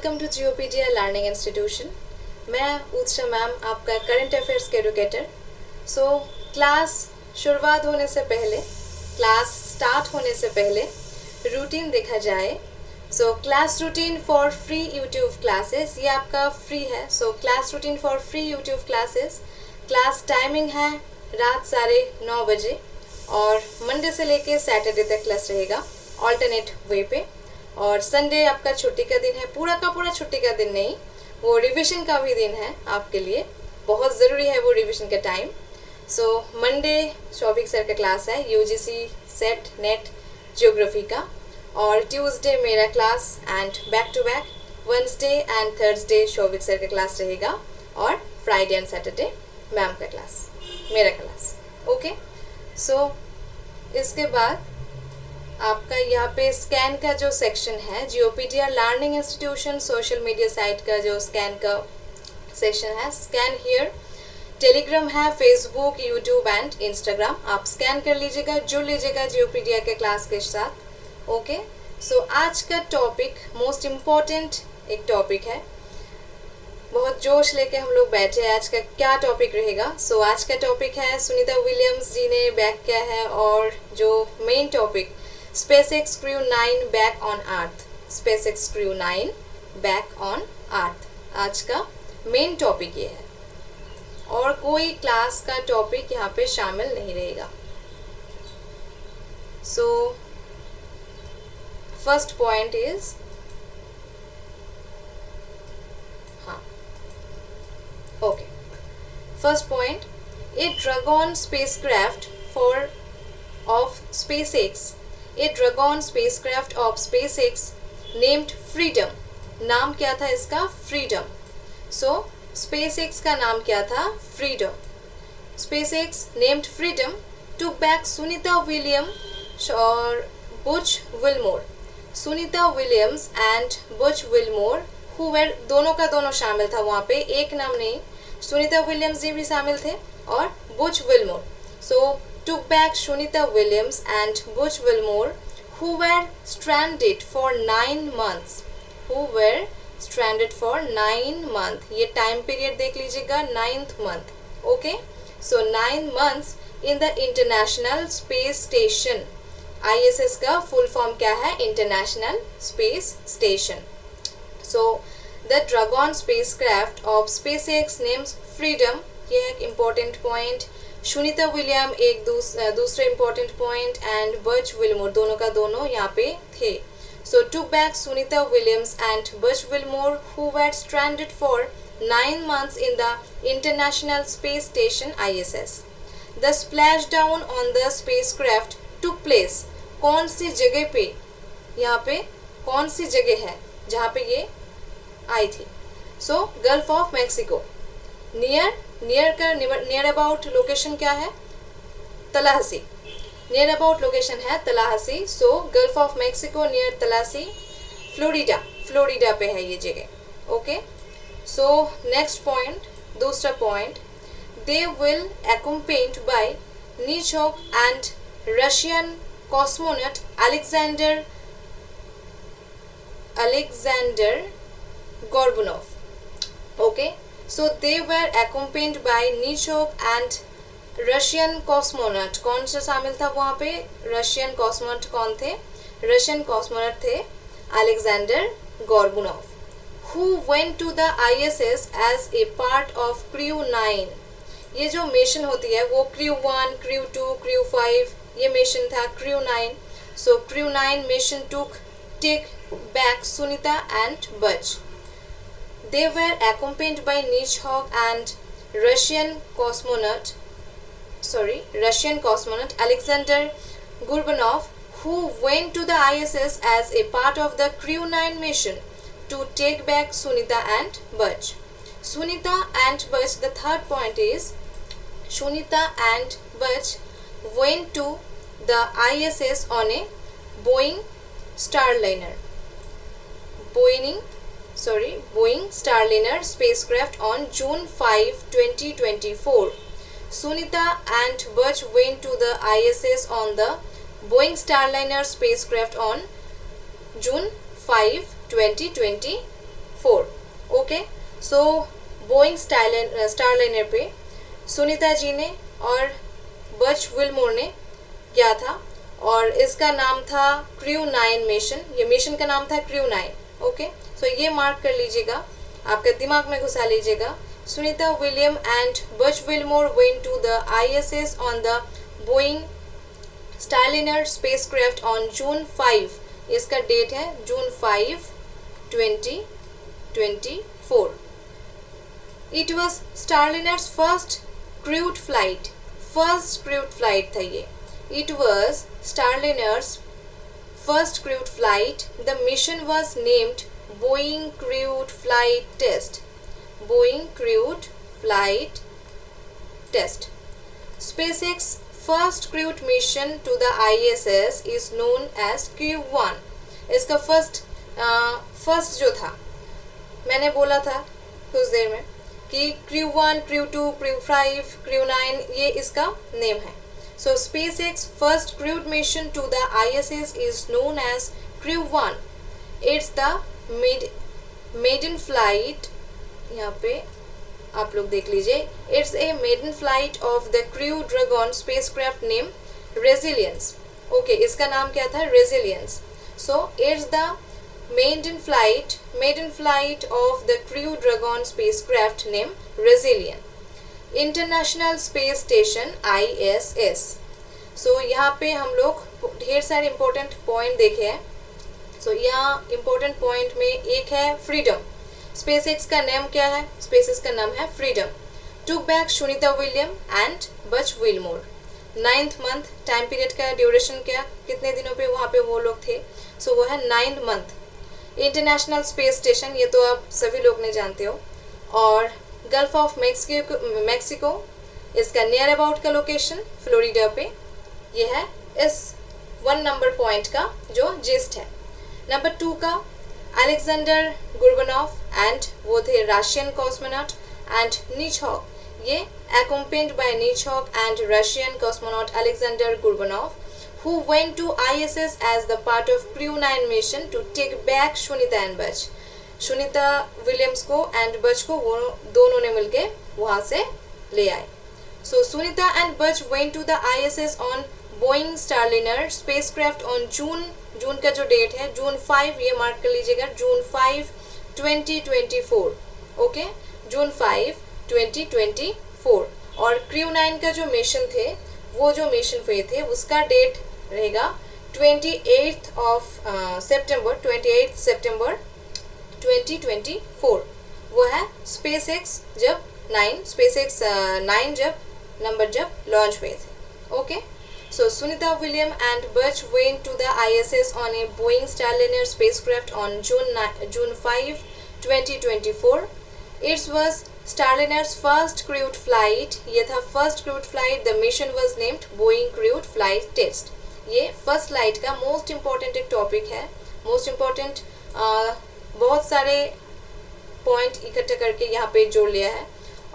Welcome to Geopedia learning institution. मैं Utsha ma'am, आपका current affairs के एडुकेटर। क्लास शुरुआत होने से पहले, क्लास स्टार्ट होने से पहले रूटीन देखा जाए। Class routine for free YouTube classes, ये आपका फ्री है। Class routine for free YouTube classes, class timing है रात 9:30 बजे और मंडे से लेके सैटरडे तक क्लास रहेगा ऑल्टरनेट वे पे। और संडे आपका छुट्टी का दिन है, पूरा का पूरा छुट्टी का दिन नहीं, वो रिवीजन का भी दिन है आपके लिए, बहुत ज़रूरी है वो रिवीजन का टाइम। मंडे शौविक सर का क्लास है यूजीसी सेट नेट ज्योग्राफी का, और ट्यूसडे मेरा class and back to back Wednesday and Thursday Shouvik sir का क्लास रहेगा, और फ्राइडे एंड सैटरडे मैम का क्लास, मेरा क्लास। ओके, इसके बाद आपका यहाँ पे स्कैन का जो सेक्शन है, Geopedia learning institution social media site का जो स्कैन का सेक्शन है, स्कैन हियर। टेलीग्राम है, फेसबुक, यूट्यूब एंड इंस्टाग्राम, आप स्कैन कर लीजिएगा, जुड़ लीजिएगा जियोपीडिया के क्लास के साथ। ओके, आज का टॉपिक मोस्ट इम्पॉर्टेंट एक टॉपिक है, बहुत जोश लेके हम लोग बैठे हैं। आज का क्या टॉपिक रहेगा? आज का टॉपिक है, सुनीता विलियम्स जी ने बैक किया है, और जो main topic SpaceX Crew 9 back on earth, SpaceX Crew 9 back on earth, आज का मेन टॉपिक ये है, और कोई क्लास का टॉपिक यहाँ पे शामिल नहीं रहेगा। फर्स्ट पॉइंट इज, हाँ okay, first point, A dragon spacecraft of SpaceX, A dragon spacecraft of SpaceX named freedom, नाम क्या था इसका? फ्रीडम। SpaceX का नाम क्या था? Freedom. SpaceX named Freedom to back Sunita William और Butch Wilmore, Sunita Williams and Butch Wilmore who were, दोनों का दोनों शामिल था वहाँ पे, एक नाम नहीं, सुनीता विलियम्स जी भी शामिल थे और Butch Wilmore. took back Sunita Williams and Butch Wilmore, who were stranded for 9 months, who were stranded for 9 months, ये टाइम पीरियड देख लीजिएगा, 9th month। Okay, 9 months in the International Space Station, ISS का full form क्या है? International Space station. the Dragon spacecraft of SpaceX names Freedom, ये है एक important point. Sunita William एक दूसरा important point, and Butch Wilmore, दोनों का दोनों यहाँ पे थे। took back Sunita Williams and Butch Wilmore, who were stranded for 9 months in the International Space Station ISS. The splashdown on the spacecraft took place, कौन सी जगह पे? यहाँ पे कौन सी जगह है जहाँ पे ये आई थी? Gulf of Mexico, near about location क्या है? तलाहसी, नियर अबाउट लोकेशन है Tallahassee. Gulf of Mexico near Tallahassee, Florida पे है ये जगह। ओके, नेक्स्ट पॉइंट, दूसरा point, they will accompanied by Nichok and Russian cosmonaut Alexander Gorbunov. Okay, they were accompanied by Nichok and Russian cosmonaut, कौन सा शामिल था वहाँ पे? रशियन कॉस्मोनॉट कौन थे? रशियन कॉस्मोनॉट थे Alexander Gorbunov, who went to the ISS as a part of crew 9। ये जो मिशन होती है वो क्रू 1, क्रू 2, क्रू 5, ये मिशन था crew 9। Crew 9 mission took take back Sunita and Butch. They were accompanied by Nichok and Russian cosmonaut Alexander Gorbunov, who went to the ISS as a part of the Crew 9 mission to take back Sunita and Butch. Sunita and Butch, the third point is, Sunita and Butch went to the ISS on a Boeing Starliner spacecraft on June 5, 2024. Sunita and Butch went to the ISS on the Boeing Starliner spacecraft on June 5, 2024. 2024. Okay, so Boeing Starliner पे सुनीता जी ने और बच Wilmore ने किया था और इसका नाम था क्रू 9 मिशन. ये मिशन का नाम था क्रू 9. ओके, सो ये मार्क कर लीजिएगा, आपके दिमाग में घुसा लीजिएगा. Sunita William and Butch Wilmore went to the ISS on the Boeing Starliner spacecraft on June 5. इसका डेट है June 5, 2024. It was Starliner's first crewed flight. First crewed flight था ये. It was Starliner's first crewed flight. The mission was named Boeing crewed flight test. Boeing crewed flight test. SpaceX first crewed mission to the ISS is known as Crew 1. इसका first जो था, मैंने बोला था कुछ देर में कि Crew 1, Crew 2, Crew 5, Crew 9 ये इसका नेम है. So SpaceX first crewed mission to the ISS is known as Crew 1. It's the maiden flight. यहाँ पे आप लोग देख लीजिए. It's a maiden flight of the Crew Dragon spacecraft name Resilience. Okay, इसका नाम क्या था? Resilience. So it's the maiden flight of the Crew Dragon spacecraft name Resilience. International Space Station ISS. So यहाँ पे हम लोग ढेर सारे इंपॉर्टेंट पॉइंट देखे हैं. सो यहाँ इंपॉर्टेंट पॉइंट में एक है फ्रीडम. SpaceX का नाम क्या है? SpaceX का नाम है Freedom. Took back Sunita William and Butch Wilmore. 9th month. Time period का ड्यूरेशन क्या, कितने दिनों पे वहाँ पे वो लोग थे? सो वो है 9th month. International Space station, ये तो आप सभी लोग ने जानते हो. और गल्फ ऑफ मैक्सिको इसका नियर अबाउट का लोकेशन फ्लोरिडा पे. ये है इस 1 नंबर पॉइंट का जो जिस्ट है. नंबर 2 का अलेक्जेंडर गुर्बनॉफ एंड वो थे रशियन कॉस्मोनॉट एंड नीचहॉक. ये accompanied by Nichok and Russian cosmonaut Alexander Gurbanov, who went to ISS as the part of Crew 9 mission to take back Sunita and Bach. Sunita Williams को and बच को वो दोनों ने मिलके वहाँ से ले आए. So Sunita and Butch went to the ISS on Boeing Starliner spacecraft on June का जो डेट है जून 5, ये मार्क कर लीजिएगा, जून 5, 2024. ओके, जून 5, 2024. और क्रू 9 का जो मिशन थे, वो जो मिशन हुए थे उसका डेट रहेगा 28 सितंबर 2024. वो है SpaceX 9 जब लॉन्च हुए थे. Okay, so Sunita William and Butch went to the ISS on a Boeing Starliner spacecraft on June 5, 2024. It's was Starliner's first crewed flight. ये था first crewed flight. The mission was named Boeing crewed flight test. ये first flight का most important एक topic है. Most important बहुत सारे point इकट्ठा करके यहाँ पे जोड़ लिया है.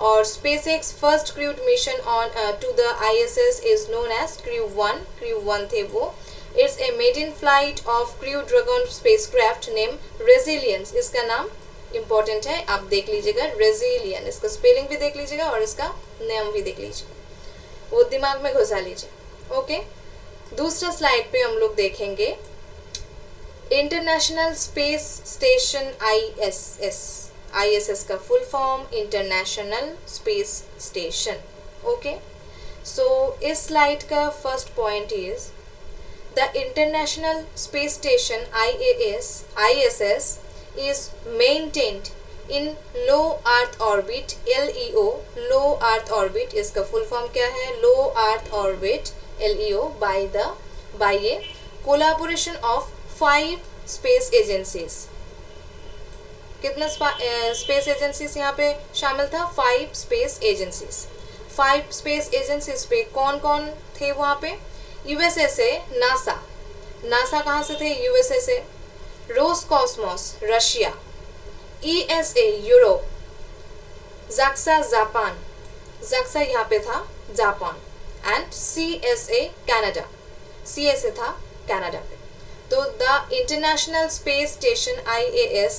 और SpaceX first crewed mission on to the ISS is known as Crew 1. Crew 1 थे वो. It's a maiden flight of Crew Dragon spacecraft name Resilience. इसका नाम इम्पॉर्टेंट है, आप देख लीजिएगा, रेजिलियन. इसका स्पेलिंग भी देख लीजिएगा और इसका नाम भी देख लीजिएगा, वो दिमाग में घुसा लीजिए. ओके, दूसरा स्लाइड पे हम लोग देखेंगे इंटरनेशनल स्पेस स्टेशन ISS का full form International Space Station. Okay, so इस स्लाइड का first point is the International Space Station ISS is maintained in low earth orbit. LEO, low earth orbit. इसका full form क्या है? low earth orbit, LEO, by a collaboration of 5 space agencies. कितना space agencies यहाँ पे शामिल था? 5 space agencies. 5 space agencies पे कौन कौन थे वहाँ पे? USA से नासा कहाँ से थे? USA से. Roscosmos Russia. ESA Europe. JAXA Japan. JAXA यहाँ पे था Japan. And CSA Canada. CSA था कनाडा पे. तो the International Space Station ISS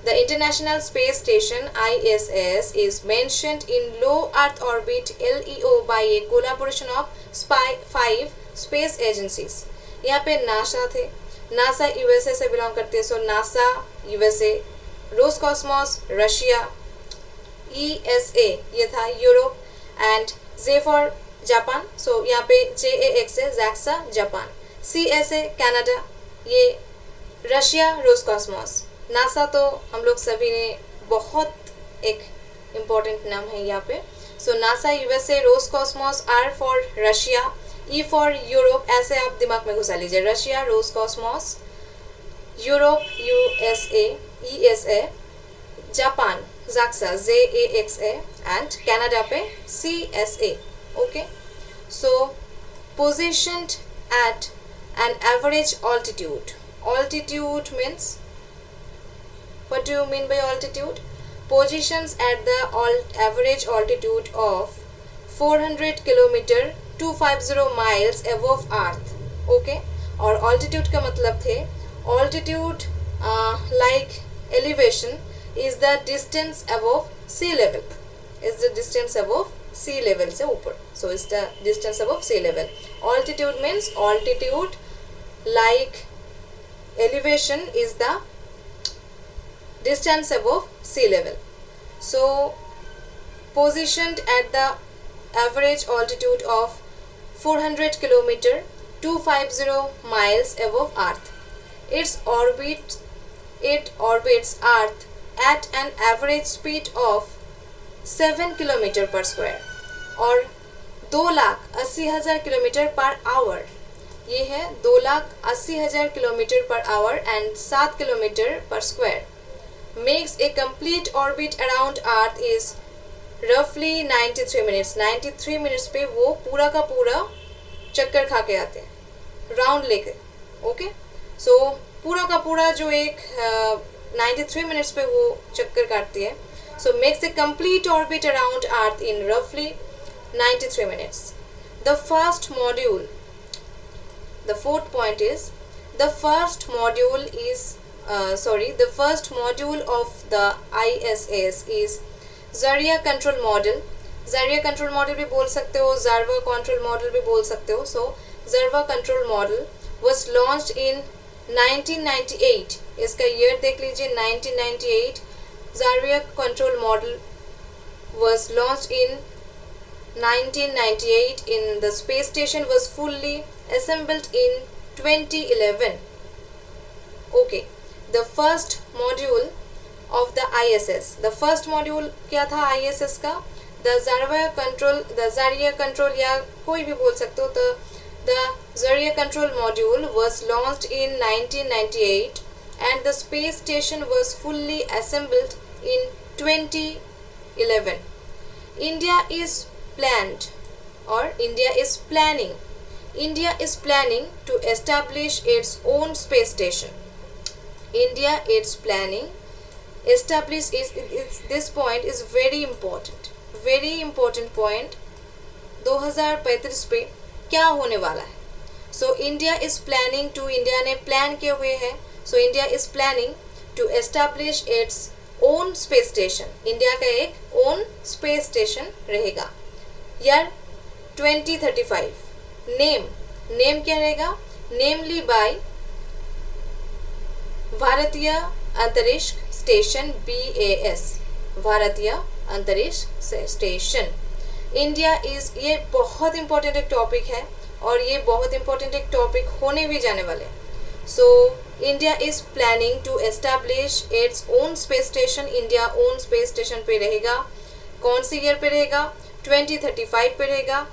The International Space Station ISS is mentioned in low Earth orbit LEO by a collaboration of 5 space agencies. यहाँ पे NASA थे, NASA USA से belong करते हैं, so NASA USA, Roscosmos Russia, ESA ये था Europe, and J for Japan, so यहाँ पे JAX है जैक्सा जापान, CSA कनाडा, ये रशिया रोसकॉस्मोस। नासा तो हम लोग सभी ने बहुत एक इम्पोर्टेंट नाम है यहाँ पे, so NASA USA, Roscosmos, R for Russia, E for Europe, ऐसे आप दिमाग में घुसा लीजिए, Russia Roscosmos, Europe USA ESA, Japan JAXA JAXA, and Canada पे CSA। Okay, so positioned at an average altitude. Altitude means, what do you mean by altitude? Positions at the average altitude of 400 kilometer 250 miles above earth. Okay, और altitude का मतलब थे, altitude like elevation is the distance above sea level, is the distance above sea level से ऊपर, so is the distance above sea level. Altitude means altitude like elevation is the distance above sea level. So positioned at the average altitude of 400 kilometer 250 miles above earth. It orbits earth at an average speed of 7 kilometer per square, और 2,80,000 kilometre per our, ये है 2,80,000 kilometre per hour and 7 kilometre per square, makes a complete orbit around Earth is रफली 93 minutes. 93 minutes पे वो पूरा का पूरा चक्कर खा के आते हैं, राउंड लेके। ओके, सो पूरा का पूरा जो एक 93 मिनट्स पे वो चक्कर काटती है, so makes a complete orbit around Earth in रफली 93 minutes. The first module, the fourth point is, the first module of the ISS is Zarya control model. Zarya control model भी बोल सकते हो, Zarva control model भी बोल सकते हो. So Zarva control model was launched in 1998. इसका year देख लीजिए, 1998. Zarya control model was launched in 1998 in the space station was fully assembled in 2011. Okay, the first module of the ISS, the first module क्या था ISS का? The Zarya control या कोई भी बोल सकते हो, the Zarya control module was launched in 1998 and the space station was fully assembled in 2011. India is planning to establish its own space station. This point is very important point. 2035 पे क्या होने वाला है? So India ने plan किए हुए है, so India is planning to establish its own space station. India का एक own space station रहेगा। Year 2035. Name क्या रहेगा? Namely by भारतीय अंतरिक्ष स्टेशन, BAS, भारतीय अंतरिक्ष स्टेशन। इंडिया इज, ये बहुत इंपॉर्टेंट एक टॉपिक है और ये बहुत इंपॉर्टेंट एक टॉपिक होने भी जाने वाले हैं। So India is planning to establish its own space station. India own space station पे रहेगा। कौन सी ईयर पे रहेगा? 2035 पे रहेगा।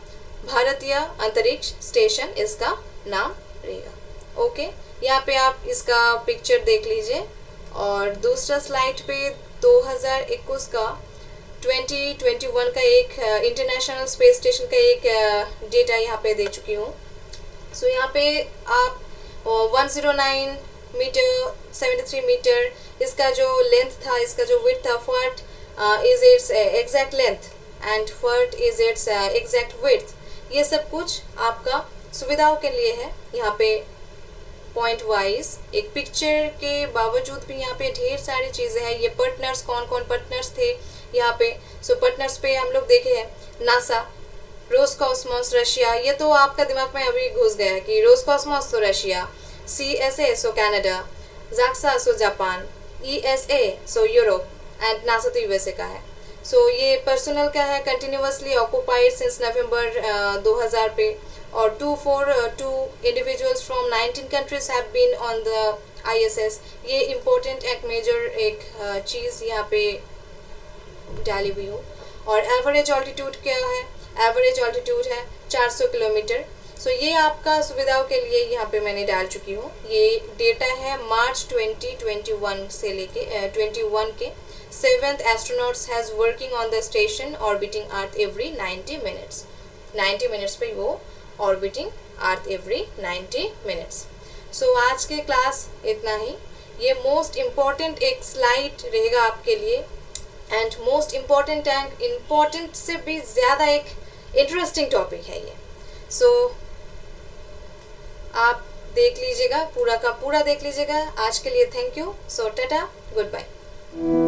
भारतीय अंतरिक्ष स्टेशन इसका नाम रहेगा। ओके, यहाँ पे आप इसका पिक्चर देख लीजिए। और दूसरा स्लाइड पे 2021 का 2021 का एक इंटरनेशनल स्पेस स्टेशन का एक डेटा यहाँ पे दे चुकी हूँ। सो यहाँ पे आप 109 मीटर, 73 मीटर इसका जो लेंथ था, इसका जो विड्थ था, what is it's exact length and what is it's exact width, ये सब कुछ आपका सुविधाओं के लिए है। यहाँ पे पॉइंट वाइज, एक पिक्चर के बावजूद भी यहाँ पे ढेर सारी चीज़ें हैं। ये पार्टनर्स, कौन कौन पार्टनर्स थे यहाँ पे। सो पार्टनर्स पे हम लोग देखे हैं नासा, रोसकॉस्मोस रशिया, ये तो आपका दिमाग में अभी घुस गया है कि रोसकॉस्मोस तो Russia, CSA so Canada, JAXA so Japan, ESA so Europe and NASA तो USA का है। सो ये पर्सनल का है, कंटिन्यूसली ऑक्यूपाइड सिंस नवंबर 2000 पे, और 242 individuals from 19 countries have been on the ISS। ये इम्पोर्टेंट एक मेजर एक चीज़ यहाँ पे डाली हुई हो। और एवरेज ऑल्टीट्यूड क्या है, एवरेज ऑल्टीट्यूड है 400 किलोमीटर। सो ये आपका सुविधाओं के लिए यहाँ पे मैंने डाल चुकी हूँ। ये डेटा है मार्च 2021 से लेके 21 के। 7th astronauts has working on the station orbiting earth every 90 minutes. 90 minutes पे वो ऑर्बिटिंग अर्थ एवरी 90 मिनट्स। सो आज के क्लास इतना ही। ये मोस्ट इम्पॉर्टेंट एक स्लाइड रहेगा आपके लिए, and most important and important से भी ज़्यादा एक इंटरेस्टिंग टॉपिक है ये। सो आप देख लीजिएगा, पूरा का पूरा देख लीजिएगा। आज के लिए thank you. So tata, good bye.